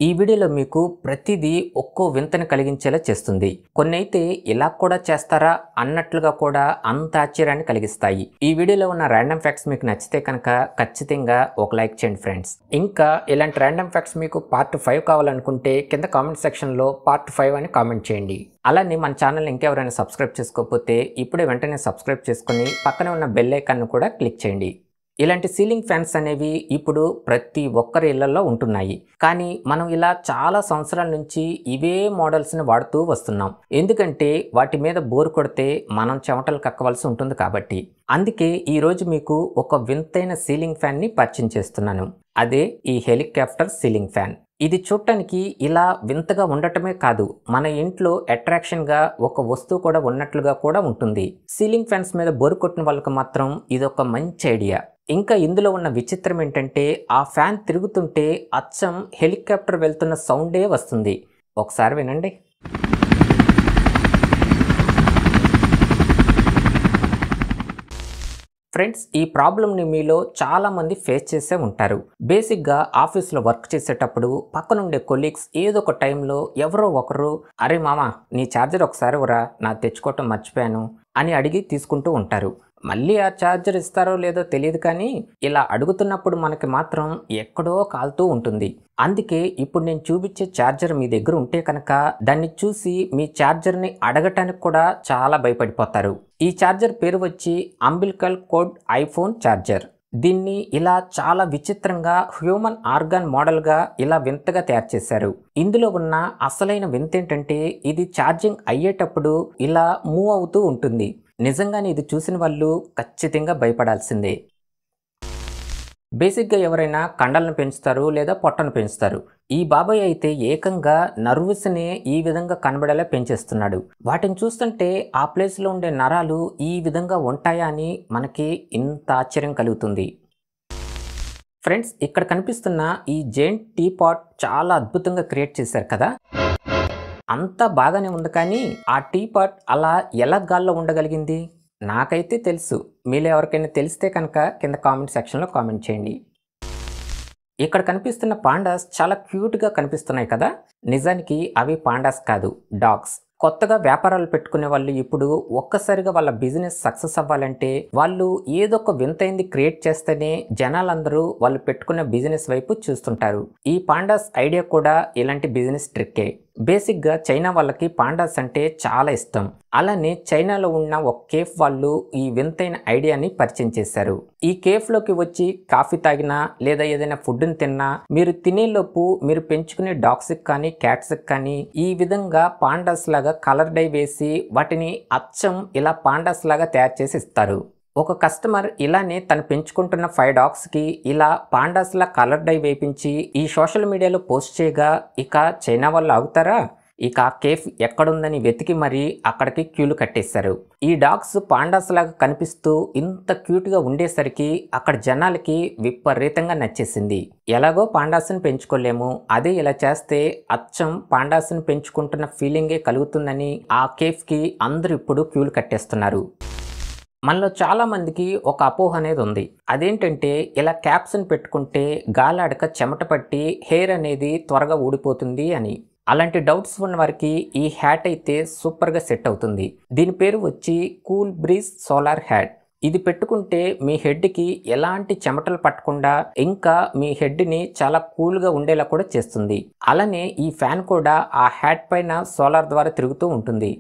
ఈ వీడియోలో మీకు ప్రతిదీ ఒక్కో వింతని కలిగించేలా చేస్తుంది. కొన్నైతే ఇలా కూడా చేస్తారా అన్నట్లుగా కూడా అంత ఆశ్చర్యాన్ని కలిగిస్తాయి. ఈ వీడియోలో ఉన్న ర్యాండమ్ ఫ్యాక్ట్స్ మీకు నచ్చితే కనుక ఖచ్చితంగా ఒక లైక్ చేయండి ఫ్రెండ్స్. ఇంకా ఇలాంటి ర్యాండమ్ ఫ్యాక్ట్స్ మీకు పార్ట్ 5 కావాలనుకుంటే కింద కామెంట్ సెక్షన్లో పార్ట్ 5 అని కామెంట్ చేయండి. అలానే మన ఛానల్ ఇంకెవరైనా సబ్స్క్రైబ్ చేసుకోకపోతే ఇప్పుడే వెంటనే సబ్స్క్రైబ్ చేసుకుని పక్కనే ఉన్న బెల్ ఐకాన్ను కూడా క్లిక్ చేయండి. ఇలాంటి సీలింగ్ ఫ్యాన్స్ అనేవి ఇప్పుడు ప్రతి ఒక్కరి ఇళ్లలో ఉంటున్నాయి. కానీ మనం ఇలా చాలా సంవత్సరాల నుంచి ఇవే మోడల్స్ని వాడుతూ వస్తున్నాం. ఎందుకంటే వాటి మీద బోర్ కొడితే మనం చెమటలు కక్కవలసి ఉంటుంది కాబట్టి. అందుకే ఈరోజు మీకు ఒక వింతైన సీలింగ్ ఫ్యాన్ని పరిచయం చేస్తున్నాను. అదే ఈ హెలికాప్టర్ సీలింగ్ ఫ్యాన్. ఇది చూడటానికి ఇలా వింతగా ఉండటమే కాదు, మన ఇంట్లో అట్రాక్షన్గా ఒక వస్తువు కూడా ఉన్నట్లుగా కూడా ఉంటుంది. సీలింగ్ ఫ్యాన్స్ మీద బోరు కొట్టిన వాళ్ళకి మాత్రం ఇదొక మంచి ఐడియా. ఇంకా ఇందులో ఉన్న విచిత్రం ఏంటంటే ఆ ఫ్యాన్ తిరుగుతుంటే అచ్చం హెలికాప్టర్ వెళ్తున్న సౌండే వస్తుంది. ఒకసారి వినండి. ఫ్రెండ్స్, ఈ ప్రాబ్లమ్ని మీలో చాలామంది ఫేస్ చేసే ఉంటారు. బేసిక్గా ఆఫీస్లో వర్క్ చేసేటప్పుడు పక్కనుండే కొలీగ్స్ ఏదో ఒక టైంలో ఎవరో ఒకరు అరే మామ నీ ఛార్జర్ ఒకసారి రా, నా తెచ్చుకోవటం మర్చిపోయాను అని అడిగి తీసుకుంటూ ఉంటారు. మళ్ళీ ఆ ఛార్జర్ ఇస్తారో లేదో తెలియదు, కానీ ఇలా అడుగుతున్నప్పుడు మనకి మాత్రం ఎక్కడో కాలుతూ ఉంటుంది. అందుకే ఇప్పుడు నేను చూపించే ఛార్జర్ మీ దగ్గర ఉంటే కనుక దాన్ని చూసి మీ ఛార్జర్ని అడగటానికి కూడా చాలా భయపడిపోతారు. ఈ ఛార్జర్ పేరు వచ్చి అంబిలికల్ కోడ్ ఐఫోన్ ఛార్జర్. దీన్ని ఇలా చాలా విచిత్రంగా హ్యూమన్ ఆర్గాన్ మోడల్గా ఇలా వింతగా తయారు చేశారు. ఇందులో ఉన్న అసలైన వింత ఏంటంటే ఇది ఛార్జింగ్ అయ్యేటప్పుడు ఇలా మూవ్ అవుతూ ఉంటుంది. నిజంగానే ఇది చూసిన వాళ్ళు ఖచ్చితంగా భయపడాల్సిందే. బేసిక్గా ఎవరైనా కండలను పెంచుతారు లేదా పొట్టను పెంచుతారు. ఈ బాబాయ్ అయితే ఏకంగా నర్వ్స్ని ఈ విధంగా కనబడేలా పెంచేస్తున్నాడు. వాటిని చూస్తుంటే ఆ ప్లేస్లో ఉండే నరాలు ఈ విధంగా ఉంటాయా అని మనకి ఇంత ఆశ్చర్యం కలుగుతుంది. ఫ్రెండ్స్, ఇక్కడ కనిపిస్తున్న ఈ జెయింట్ టీ పాట్ చాలా అద్భుతంగా క్రియేట్ చేశారు కదా. అంతా బాగానే ఉంది, కానీ ఆ టీ పాట్ అలా ఎలా గాల్లో ఉండగలిగింది? నాకైతే తెలుసు. మీలో ఎవరికైనా తెలిస్తే కనుక కింద కామెంట్ సెక్షన్లో కామెంట్ చేయండి. ఇక్కడ కనిపిస్తున్న పాండాస్ చాలా క్యూట్గా కనిపిస్తున్నాయి కదా. నిజానికి అవి పాండాస్ కాదు, డాగ్స్. కొత్తగా వ్యాపారాలు పెట్టుకునే వాళ్ళు ఇప్పుడు ఒక్కసారిగా వాళ్ళ బిజినెస్ సక్సెస్ అవ్వాలంటే వాళ్ళు ఏదో ఒక వింతైంది క్రియేట్ చేస్తేనే జనాలందరూ వాళ్ళు పెట్టుకున్న బిజినెస్ వైపు చూస్తుంటారు. ఈ పాండాస్ ఐడియా కూడా ఇలాంటి బిజినెస్ ట్రిక్కే. బేసిక్గా చైనా వాళ్ళకి పాండాస్ అంటే చాలా ఇష్టం. అలానే చైనాలో ఉన్న ఒక కేఫ్ వాళ్ళు ఈ వింతైన ఐడియాని పరిచయం చేశారు. ఈ కేఫ్లోకి వచ్చి కాఫీ తాగినా లేదా ఏదైనా ఫుడ్ని తిన్నా మీరు తినేలోపు మీరు పెంచుకునే డాగ్స్కి కానీ క్యాట్స్కి కానీ ఈ విధంగా పాండాస్ లాగా కలర్ డై వేసి వాటిని అచ్చం ఇలా పాండాస్ లాగా తయారు చేసి ఇస్తారు. ఒక కస్టమర్ ఇలానే తను పెంచుకుంటున్న 5 డాగ్స్కి ఇలా పాండాస్లా కలర్ డై వేపించి ఈ సోషల్ మీడియాలో పోస్ట్ చేయగా ఇక చైనా వాళ్ళు ఆగుతారా? ఇక ఆ కేఫ్ ఎక్కడుందని వెతికి మరీ అక్కడికి క్యూలు కట్టేశారు. ఈ డాగ్స్ పాండాస్ లాగా కనిపిస్తూ ఇంత క్యూట్గా ఉండేసరికి అక్కడ జనాలకి విపరీతంగా నచ్చేసింది. ఎలాగో పాండాస్ని పెంచుకోలేము, అదే ఇలా చేస్తే అచ్చం పాండాస్ని పెంచుకుంటున్న ఫీలింగే కలుగుతుందని ఆ కేఫ్కి అందరూ ఇప్పుడు క్యూలు కట్టేస్తున్నారు. మనలో చాలామందికి ఒక అపోహ అనేది ఉంది. అదేంటంటే ఇలా క్యాప్స్ని పెట్టుకుంటే గాలాడక చెమట పట్టి హెయిర్ అనేది త్వరగా ఊడిపోతుంది అని. అలాంటి డౌట్స్ ఉన్న వారికి ఈ హ్యాట్ అయితే సూపర్గా సెట్ అవుతుంది. దీని పేరు వచ్చి కూల్ బ్రీజ్ సోలార్ హ్యాట్. ఇది పెట్టుకుంటే మీ హెడ్కి ఎలాంటి చెమటలు పట్టకుండా ఇంకా మీ హెడ్ని చాలా కూల్గా ఉండేలా కూడా చేస్తుంది. అలానే ఈ ఫ్యాన్ కూడా ఆ హ్యాట్ పైన సోలార్ ద్వారా తిరుగుతూ ఉంటుంది.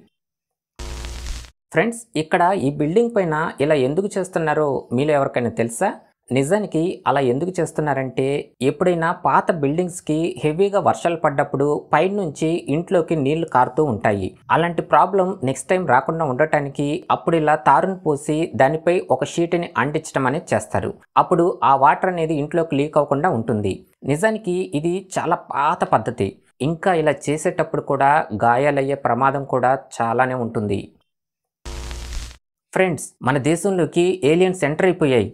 ఫ్రెండ్స్, ఇక్కడ ఈ బిల్డింగ్ పైన ఇలా ఎందుకు చేస్తున్నారో మీలో ఎవరికైనా తెలుసా? నిజానికి అలా ఎందుకు చేస్తున్నారంటే ఎప్పుడైనా పాత బిల్డింగ్స్కి హెవీగా వర్షాలు పడ్డప్పుడు పైనుంచి ఇంట్లోకి నీళ్లు కారుతూ ఉంటాయి. అలాంటి ప్రాబ్లం నెక్స్ట్ టైం రాకుండా ఉండటానికి అప్పుడు ఇలా తారును పోసి దానిపై ఒక షీట్ని అంటించడం అనేది చేస్తారు. అప్పుడు ఆ వాటర్ అనేది ఇంట్లోకి లీక్ అవ్వకుండా ఉంటుంది. నిజానికి ఇది చాలా పాత పద్ధతి. ఇంకా ఇలా చేసేటప్పుడు కూడా గాయాలయ్యే ప్రమాదం కూడా చాలానే ఉంటుంది. ఫ్రెండ్స్, మన దేశంలోకి ఏలియన్స్ ఎంటర్ అయిపోయాయి.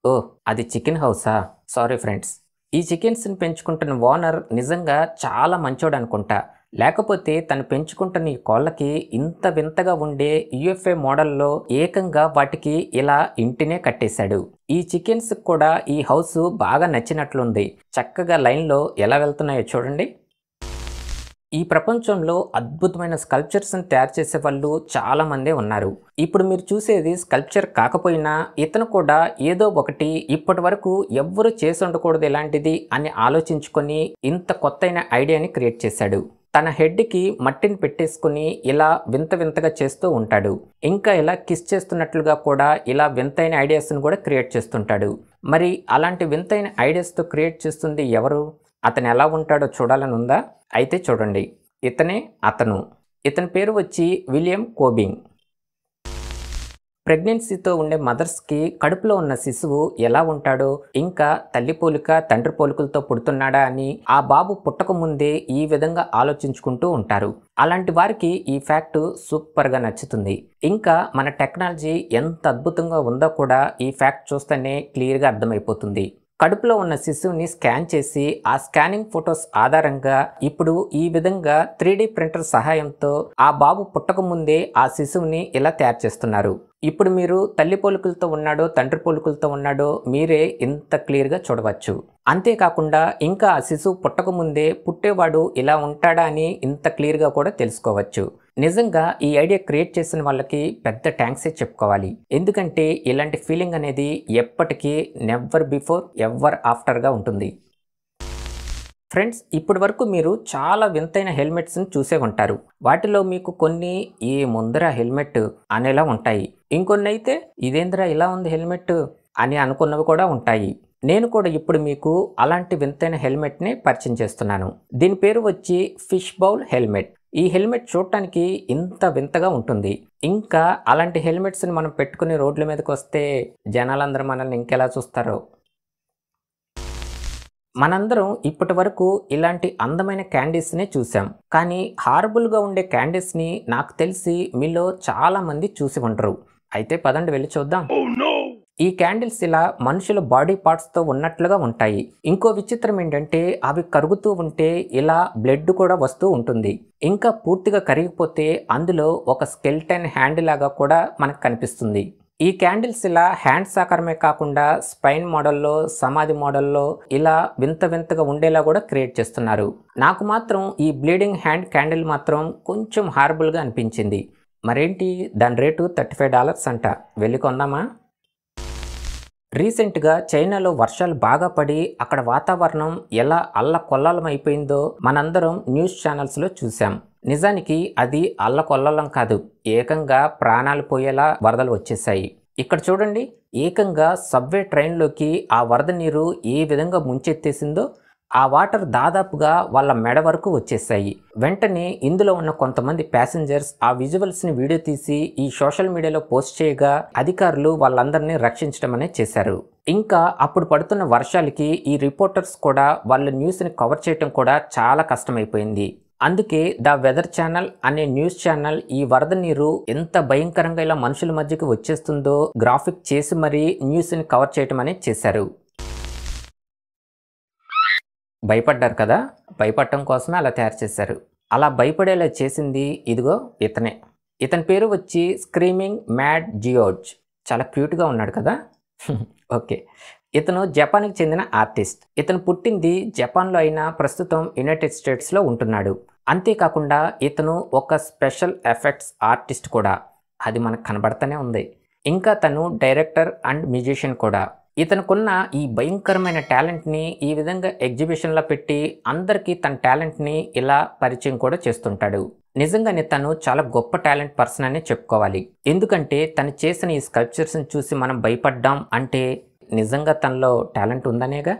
ఓ, అది చికెన్ హౌసా? Sorry friends. ఈ చికెన్స్ని పెంచుకుంటున్న ఓనర్ నిజంగా చాలా మంచోడు అనుకుంటా. లేకపోతే తను పెంచుకుంటున్న ఈ కోళ్ళకి ఇంత వింతగా ఉండే యుఎఫ్ఏ మోడల్లో ఏకంగా వాటికి ఇలా ఇంటినే కట్టేశాడు. ఈ చికెన్స్ కూడా ఈ హౌస్ బాగా నచ్చినట్లుంది. చక్కగా లైన్లో ఎలా వెళ్తున్నాయో చూడండి. ఈ ప్రపంచంలో అద్భుతమైన స్కల్ప్చర్స్ని తయారు చేసే వాళ్ళు చాలామందే ఉన్నారు. ఇప్పుడు మీరు చూసేది స్కల్ప్చర్ కాకపోయినా ఇతను కూడా ఏదో ఒకటి ఇప్పటి వరకు ఎవ్వరూ చేసి ఉండకూడదు ఇలాంటిది అని ఆలోచించుకొని ఇంత కొత్తైన ఐడియాని క్రియేట్ చేశాడు. తన హెడ్కి మట్టిని పెట్టేసుకుని ఇలా వింత వింతగా చేస్తూ ఉంటాడు. ఇంకా ఇలా కిస్ చేస్తున్నట్లుగా కూడా ఇలా వింతైన ఐడియాస్ని కూడా క్రియేట్ చేస్తుంటాడు. మరి అలాంటి వింతైన ఐడియాస్తో క్రియేట్ చేస్తుంది ఎవరు? అతను ఎలా ఉంటాడో చూడాలని ఉందా? అయితే చూడండి, ఇతని పేరు వచ్చి విలియం కోబింగ్. ప్రెగ్నెన్సీతో ఉండే మదర్స్కి కడుపులో ఉన్న శిశువు ఎలా ఉంటాడో, ఇంకా తల్లి పోలిక తండ్రి పోలికలతో పుడుతున్నాడా అని ఆ బాబు పుట్టక ముందే ఈ విధంగా ఆలోచించుకుంటూ ఉంటారు. అలాంటి వారికి ఈ ఫ్యాక్ట్ సూపర్గా నచ్చుతుంది. ఇంకా మన టెక్నాలజీ ఎంత అద్భుతంగా ఉందో కూడా ఈ ఫ్యాక్ట్ చూస్తేనే క్లియర్గా అర్థమైపోతుంది. కడుపులో ఉన్న శిశువుని స్కాన్ చేసి ఆ స్కానింగ్ ఫొటోస్ ఆధారంగా ఇప్పుడు ఈ విధంగా 3D ప్రింటర్ సహాయంతో ఆ బాబు పుట్టక ముందే ఆ శిశువుని ఇలా తయారు చేస్తున్నారు. ఇప్పుడు మీరు తల్లి పోలికలతో ఉన్నాడో తండ్రి పోలికలతో ఉన్నాడో మీరే ఇంత క్లియర్గా చూడవచ్చు. అంతేకాకుండా ఇంకా ఆ శిశువు పుట్టక ముందే పుట్టేవాడు ఇలా ఉంటాడా అని ఇంత క్లియర్గా కూడా తెలుసుకోవచ్చు. నిజంగా ఈ ఐడియా క్రియేట్ చేసిన వాళ్ళకి పెద్ద థ్యాంక్సే చెప్పుకోవాలి. ఎందుకంటే ఇలాంటి ఫీలింగ్ అనేది ఎప్పటికీ నెవర్ బిఫోర్ ఎవర్ ఆఫ్టర్గా ఉంటుంది. ఫ్రెండ్స్, ఇప్పటి వరకు మీరు చాలా వింతైన హెల్మెట్స్ని చూసే ఉంటారు. వాటిలో మీకు కొన్ని ఏ ముందర హెల్మెట్ అనేలా ఉంటాయి. ఇంకొన్ని అయితే ఇదేంద్రా ఇలా ఉంది హెల్మెట్ అని అనుకున్నవి కూడా ఉంటాయి. నేను కూడా ఇప్పుడు మీకు అలాంటి వింతైన హెల్మెట్ని పరిచయం చేస్తున్నాను. దీని పేరు వచ్చి ఫిష్ బౌల్ హెల్మెట్. ఈ హెల్మెట్ చూడటానికి ఇంత వింతగా ఉంటుంది. ఇంకా అలాంటి హెల్మెట్స్ని మనం పెట్టుకుని రోడ్ల మీదకి వస్తే జనాలందరూ మనల్ని ఇంకెలా చూస్తారో. మనందరం ఇప్పటి వరకు ఇలాంటి అందమైన క్యాండీస్నే చూసాం. కానీ హారబుల్గా ఉండే క్యాండీస్ని నాకు తెలిసి మీలో చాలా మంది చూసి ఉండరు. అయితే పదండి వెళ్ళి చూద్దాం. ఈ క్యాండిల్స్ ఇలా మనుషుల బాడీ పార్ట్స్తో ఉన్నట్లుగా ఉంటాయి. ఇంకో విచిత్రం ఏంటంటే అవి కరుగుతూ ఉంటే ఇలా బ్లడ్ కూడా వస్తూ ఉంటుంది. ఇంకా పూర్తిగా కరిగిపోతే అందులో ఒక స్కెల్టన్ హ్యాండ్ లాగా కూడా మనకు కనిపిస్తుంది. ఈ క్యాండిల్స్ ఇలా హ్యాండ్స్ ఆకారమే కాకుండా స్పైన్ మోడల్లో, సమాధి మోడల్లో ఇలా వింత వింతగా ఉండేలా కూడా క్రియేట్ చేస్తున్నారు. నాకు మాత్రం ఈ బ్లీడింగ్ హ్యాండ్ క్యాండిల్ మాత్రం కొంచెం హారబుల్గా అనిపించింది. మరేంటి దాని రేటు $35 అంట. వెళ్ళి కొందామా? రీసెంట్గా చైనాలో వర్షాలు బాగా పడి అక్కడ వాతావరణం ఎలా అల్లకొల్లాలం అయిపోయిందో మనందరం న్యూస్ ఛానల్స్లో చూసాం. నిజానికి అది అల్లకొల్లాలం కాదు, ఏకంగా ప్రాణాలు పోయేలా వరదలు వచ్చేసాయి. ఇక్కడ చూడండి, ఏకంగా సబ్వే ట్రైన్లోకి ఆ వరద నీరు ఏ విధంగా ముంచెత్తేసిందో ఆ వాటర్ దాదాపుగా వాళ్ళ మెడ వరకు వచ్చేసాయి. వెంటనే ఇందులో ఉన్న కొంతమంది ప్యాసింజర్స్ ఆ విజువల్స్ని వీడియో తీసి ఈ సోషల్ మీడియాలో పోస్ట్ చేయగా అధికారులు వాళ్ళందరినీ రక్షించడం అనేది చేశారు. ఇంకా అప్పుడు పడుతున్న వర్షాలకి ఈ రిపోర్టర్స్ కూడా వాళ్ళ న్యూస్ని కవర్ చేయడం కూడా చాలా కష్టమైపోయింది. అందుకే ద వెదర్ ఛానల్ అనే న్యూస్ ఛానల్ ఈ వరద నీరు ఎంత భయంకరంగా ఇలా మనుషుల మధ్యకి వచ్చేస్తుందో గ్రాఫిక్ చేసి మరీ న్యూస్ని కవర్ చేయడం అనేది చేశారు. భయపడ్డారు కదా, భయపడటం కోసమే అలా తయారు చేశారు. అలా భయపడేలా చేసింది ఇదిగో ఇతనే. ఇతని పేరు వచ్చి స్క్రీమింగ్ మ్యాడ్ జియోర్జ్. చాలా క్యూట్గా ఉన్నాడు కదా. ఓకే, ఇతను జపాన్కి చెందిన ఆర్టిస్ట్. ఇతను పుట్టింది జపాన్లో అయినా ప్రస్తుతం యునైటెడ్ స్టేట్స్లో ఉంటున్నాడు. అంతేకాకుండా ఇతను ఒక స్పెషల్ ఎఫెక్ట్స్ ఆర్టిస్ట్ కూడా, అది మనకు కనబడుతూనే ఉంది. ఇంకా తను డైరెక్టర్ అండ్ మ్యూజిషియన్ కూడా. ఇతనుకున్న ఈ భయంకరమైన టాలెంట్ని ఈ విధంగా ఎగ్జిబిషన్లో పెట్టి అందరికీ తన టాలెంట్ని ఇలా పరిచయం కూడా చేస్తుంటాడు. నిజంగానే తను చాలా గొప్ప టాలెంట్ పర్సన్ అని చెప్పుకోవాలి. ఎందుకంటే తను చేసిన ఈ స్కల్ప్చర్స్ని చూసి మనం భయపడ్డాం అంటే నిజంగా తనలో టాలెంట్ ఉందనేగా.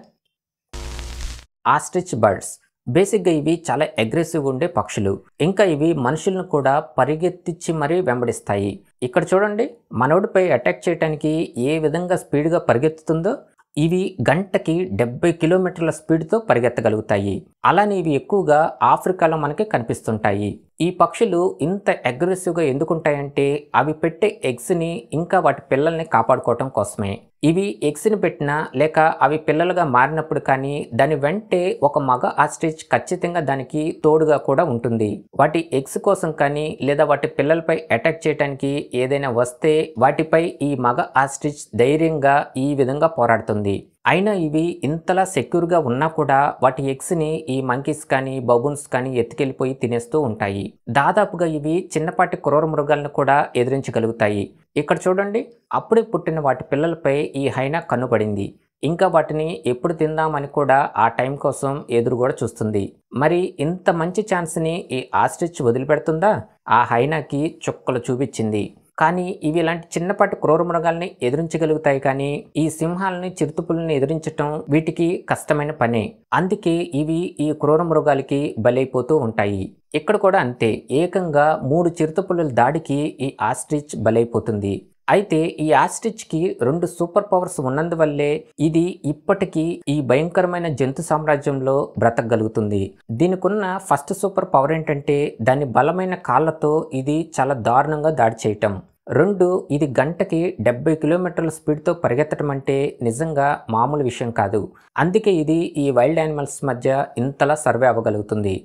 ఆస్ట్రిచ్ బర్డ్స్ బేసిక్గా ఇవి చాలా అగ్రెసివ్గా ఉండే పక్షులు. ఇంకా ఇవి మనుషులను కూడా పరిగెత్తించి మరీ వెంబడిస్తాయి. ఇక్కడ చూడండి, మనోడిపై అటాక్ చేయడానికి ఏ విధంగా స్పీడ్గా పరిగెత్తుతుందో. ఇవి గంటకి 70 కిలోమీటర్ల స్పీడ్తో పరిగెత్తగలుగుతాయి. అలానే ఇవి ఎక్కువగా ఆఫ్రికాలో మనకి కనిపిస్తుంటాయి. ఈ పక్షులు ఇంత అగ్రెసివ్‌గా ఎందుకుంటాయంటే అవి పెట్టే ఎగ్స్‌ని ఇంకా వాటి పిల్లల్ని కాపాడుకోవటం కోసమే. ఇవి ఎగ్స్‌ని పెట్టినా లేక అవి పిల్లలుగా మారినప్పుడు కానీ దాని వెంటే ఒక మగ ఆస్ట్రిచ్ ఖచ్చితంగా దానికి తోడుగా కూడా ఉంటుంది. వాటి ఎగ్స్ కోసం కానీ లేదా వాటి పిల్లలపై అటాక్ చేయటానికి ఏదైనా వస్తే వాటిపై ఈ మగ ఆస్ట్రిచ్ ధైర్యంగా ఈ విధంగా పోరాడుతుంది. అయినా ఇవి ఇంతలా సెక్యూర్‌గా ఉన్నా కూడా వాటి ఎగ్స్‌ని ఈ మంకీస్ కానీ, బబూన్స్ కానీ ఎత్తుకెళ్ళిపోయి తినేస్తూ ఉంటాయి. దాదాపుగా ఇవి చిన్నపాటి క్రూర మృగాలను కూడా ఎదిరించగలుగుతాయి. ఇక్కడ చూడండి, అప్పుడే పుట్టిన వాటి పిల్లలపై ఈ హైనా కన్నుపడింది. ఇంకా వాటిని ఎప్పుడు తిందామని కూడా ఆ టైం కోసం ఎదురు కూడా చూస్తుంది. మరి ఇంత మంచి ఛాన్స్‌ని ఈ ఆస్ట్రిచ్ వదిలిపెడుతుందా? ఆ హైనాకి చుక్కలు చూపించింది. కానీ ఇవి ఇలాంటి చిన్నపాటి క్రూర మృగాల్ని ఎదిరించగలుగుతాయి కానీ ఈ సింహాలని, చిరుతపులుని ఎదిరించటం వీటికి కష్టమైన పనే. అందుకే ఇవి ఈ క్రూర మృగాలకి బలైపోతూ ఉంటాయి. ఇక్కడ కూడా అంతే, ఏకంగా 3 చిరుతపులుల దాడికి ఈ ఆస్ట్రిచ్ బలైపోతుంది. అయితే ఈ ఆస్ట్రిచ్‌కి 2 సూపర్ పవర్స్ ఉన్నందువల్లే ఇది ఇప్పటికీ ఈ భయంకరమైన జంతు సామ్రాజ్యంలో బ్రతకగలుగుతుంది. దీనికున్న ఫస్ట్ సూపర్ పవర్ ఏంటంటే దాని బలమైన కాళ్ళతో ఇది చాలా దారుణంగా దాడి చేయటం. 2 ఇది గంటకి 70 కిలోమీటర్ల స్పీడ్‌తో పరిగెత్తడం అంటే నిజంగా మామూలు విషయం కాదు. అందుకే ఇది ఈ వైల్డ్ యానిమల్స్ మధ్య ఇంతలా సర్వే అవ్వగలుగుతుంది.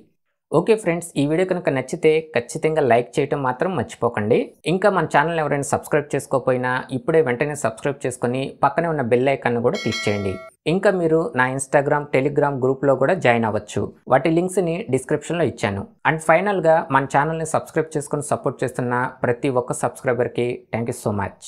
ఓకే ఫ్రెండ్స్, ఈ వీడియో కనుక నచ్చితే ఖచ్చితంగా లైక్ చేయటం మాత్రం మర్చిపోకండి. ఇంకా మన ఛానల్ ఎవరైనా సబ్స్క్రైబ్ చేసుకోకపోయినా ఇప్పుడే వెంటనే సబ్స్క్రైబ్ చేసుకొని పక్కనే ఉన్న బెల్ ఐకాన్ కూడా క్లిక్ చేయండి. ఇంకా మీరు నా ఇన్స్టాగ్రామ్, టెలిగ్రామ్ గ్రూప్లో కూడా జాయిన్ అవ్వచ్చు. వాటి లింక్స్ని డిస్క్రిప్షన్లో ఇచ్చాను. అండ్ ఫైనల్గా మన ఛానల్ని సబ్స్క్రైబ్ చేసుకొని సపోర్ట్ చేస్తున్న ప్రతి ఒక్క సబ్స్క్రైబర్కి థ్యాంక్ యూ సో మచ్.